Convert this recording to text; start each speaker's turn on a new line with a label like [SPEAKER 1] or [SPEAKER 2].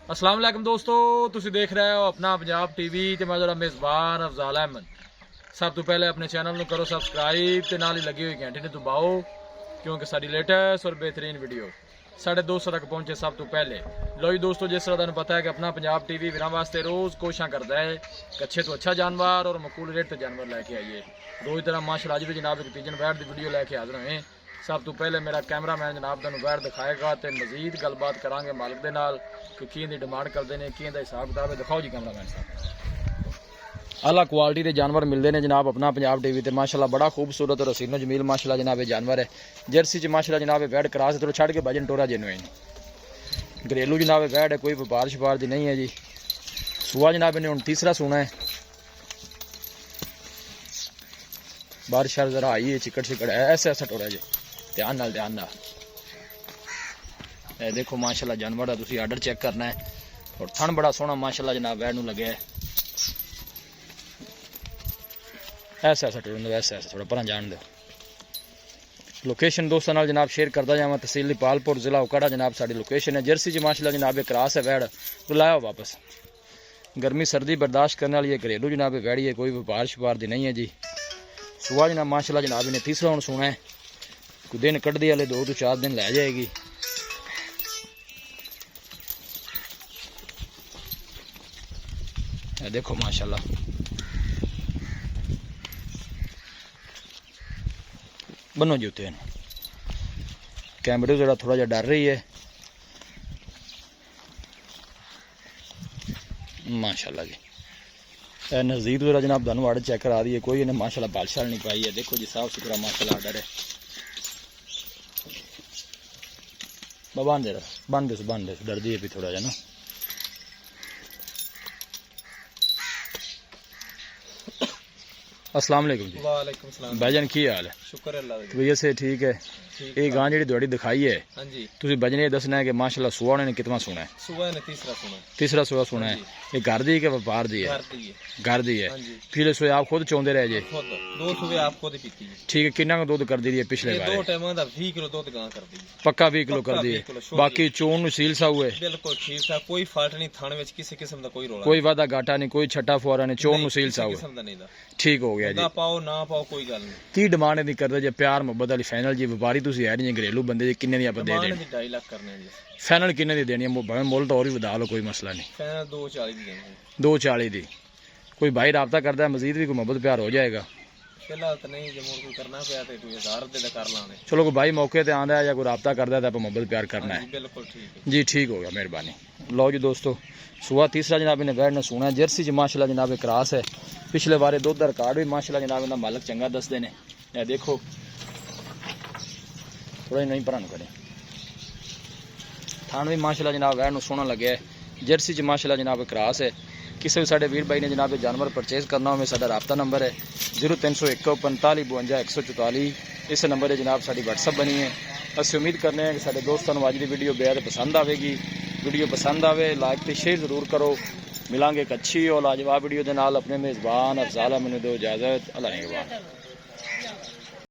[SPEAKER 1] अस्सलाम वालेकुम दोस्तों, तुसी देख रहे हो अपना पंजाब टीवी ते मैं जरा मेज़बान अफजाल अहमद। सब तो पहले अपने चैनल में करो सबसक्राइब ते नाल ही लगी हुई घंटी ने दबाओ, क्योंकि साडी लेटेस्ट और बेहतरीन वीडियो साढ़े दोस्तों तक पहुंचे सब तो पहले। लो जी दोस्तों, जिस तरह तुहानू पता है कि अपना पंजाब टीवी वीरां वास्ते रोज़ कोशिशां करता है कि अच्छे तो अच्छा जानवर और मकूल रेट ते जानवर लैके आइए। रोज़ तरह माशाअल्लाह अज भी जनाब एक पिजन बैट की वीडियो लैके हाजिर होए। सब तो पहले मेरा कैमरामैन जनाब तुहानू बैठ दिखाएगा तो मजीद गलबात करांगे मालिक दे नाल कि की डिमांड करते हैं, की हिसाब किताब है। दिखाओ जी कैमरामैन साहब। आला क्वालिटी के जानवर मिलते हैं जनाब अपना पंजाब टीवी ते। माशाअल्लाह बड़ा खूबसूरत और हसीनो जमील माशाअल्लाह जनाब ये जानवर है। जर्सी च माशाअल्लाह जनाब बैड क्रास थोड़ा छड़ के भजन टोरा जेनुइन घरेलू जनाब बैड है, कोई व्यापार शपार की नहीं है जी। सुआ जनाब ने हूँ तीसरा सूना है। बारिश जरा आई है, चिकड़ चिकड़ है, ऐसा ऐसा टोरा जी। ध्यान नाल देखो माशाअल्लाह जानवर का तुसी आर्डर चेक करना है। और थन बड़ा सोहना माशाअल्लाह जनाब बैड नूं लगे है। ऐसा ऐसा टुरन दो, ऐसा ऐसा थोड़ा पर जान दो। लोकेशन दोस्तों नाल जनाब शेयर करता जावा। तहसील पालपुर जिला उकाड़ा जनाब साड़ी लोकेशन है। जर्सी च माशाअल्लाह जनाब एक क्रास है बैड, बुलाया वापस। गर्मी सर्दी बर्दाश्त करने वाली है, घरेलू जनाब बैड़ी है, कोई व्यापार शपार दी नहीं है जी। सुबह जनाब माशाअल्लाह जनाब ने तीसरा हुण सोना है, कोई दिन कढ़दी वाले 2 तो 4 दिन लै जाएगी। देखो माशाअल्लाह बनो जूते कैमरे जरा थोड़ा जा डर रही है माशाअल्लाह जी। नज़दीक जरा जनाब थानू आर्डर चेक करा दी है, कोई इन्हें माशाअल्लाह बालशाल नहीं पाई है। देखो जी साफ सुथरा माशाअल्लाह आर्डर है। बांध दे डर दी है भी थोड़ा जा ना। अस्सलाम वालेकुम जी।
[SPEAKER 2] वालेकुम सलाम
[SPEAKER 1] भाईजान की हाल है?
[SPEAKER 2] शुक्र अल्लाह दा।
[SPEAKER 1] भैया से ठीक है। ये गां जी दौड़ी दिखाई है,
[SPEAKER 2] हां जी
[SPEAKER 1] तुसी बजने दसना है कि माशाअल्लाह सुआ ने कितना सुना है?
[SPEAKER 2] सुबह ने तीसरा सुना।
[SPEAKER 1] तीसरा सुआ सुना है। ये घर दी के व्यापार दी है?
[SPEAKER 2] घर दी है।
[SPEAKER 1] घर दी है।
[SPEAKER 2] हां जी
[SPEAKER 1] पिछले सुए आप खुद चोंदे रहे जे?
[SPEAKER 2] खुद दो सुबह आप खुद पीती है।
[SPEAKER 1] ठीक है, कितना का दूध कर दी है पिछले बार?
[SPEAKER 2] दो टाइम दा 20 किलो दूध गां कर दी है।
[SPEAKER 1] पक्का 20 किलो कर दी है। बाकी चोन नु सील सा हुए
[SPEAKER 2] बिल्कुल ठीक है, कोई फाल्ट नहीं थाने विच किसी किस्म दा कोई रोला
[SPEAKER 1] कोई वादा घाटा नहीं, कोई छट्टा फुआरा नहीं, चोन नु सील सा हुए
[SPEAKER 2] किस्म दा नहीं दा।
[SPEAKER 1] ठीक हो गया जी।
[SPEAKER 2] ना पाओ ना पाओ कोई गल नहीं।
[SPEAKER 1] की डिमांड नहीं करते जे प्यार मुहब्बत वाली फाइनल जी। व्यापारी तुसी है नहीं, घरेलू बंदे जी किन्ने दी आप दे देनी?
[SPEAKER 2] 2.5 लाख करने जी।
[SPEAKER 1] फाइनल किन्ने दी देनी है? भावें मुल तो और भी वधा लो, कोई मसला नहीं।
[SPEAKER 2] फाइनल 2.40 दी देंगे।
[SPEAKER 1] 2.40 दी। कोई भाई राब्ता करता है मजीद भी कोई मोहब्बत प्यार हो जाएगा?
[SPEAKER 2] फिलहाल तो नहीं, जो मोर कोई करना पिया तो 1000 दे कर लाने।
[SPEAKER 1] चलो कोई भाई मौके ते आंदा है या कोई राब्ता करता है तो आप मोहब्बत प्यार करना है
[SPEAKER 2] बिल्कुल ठीक है
[SPEAKER 1] जी। ठीक हो गया, मेहरबानी। लो जी दोस्तों, सुबह तीसरा जनाब ने बैठ ने सुना है। जर्सी च माशाअल्लाह जनाब क्रास है। पिछले बारे दुध का रिकॉर्ड भी माशाअल्लाह जनाब इनका मालक चंगा दसते ने। यह देखो थोड़ा नहीं भरन करे थान भी माशाअल्लाह जनाब बैठ सोना लगे है। जर्सी च माशाअल्लाह जनाब क्रास है। किसी भी साढ़े वीर भाई ने जनाब जानवर परचेज करना हो, साडा राब्ता नंबर है 0301 45 52 144। इस नंबर है जनाब साड़ी व्हाट्सअप बनी है। असं उम्मीद करने हैं कि साढ़े दोस्तों को अज की वीडियो बेहद पसंद आएगी। वीडियो पसंद आए लाइक तो शेयर जरूर करो। मिलांगे एक अच्छी और लाजवाब वीडियो के नाल। अपने मेज़बान अफजाल अहमद दो इजाज़त। अल्लाह निगहबान।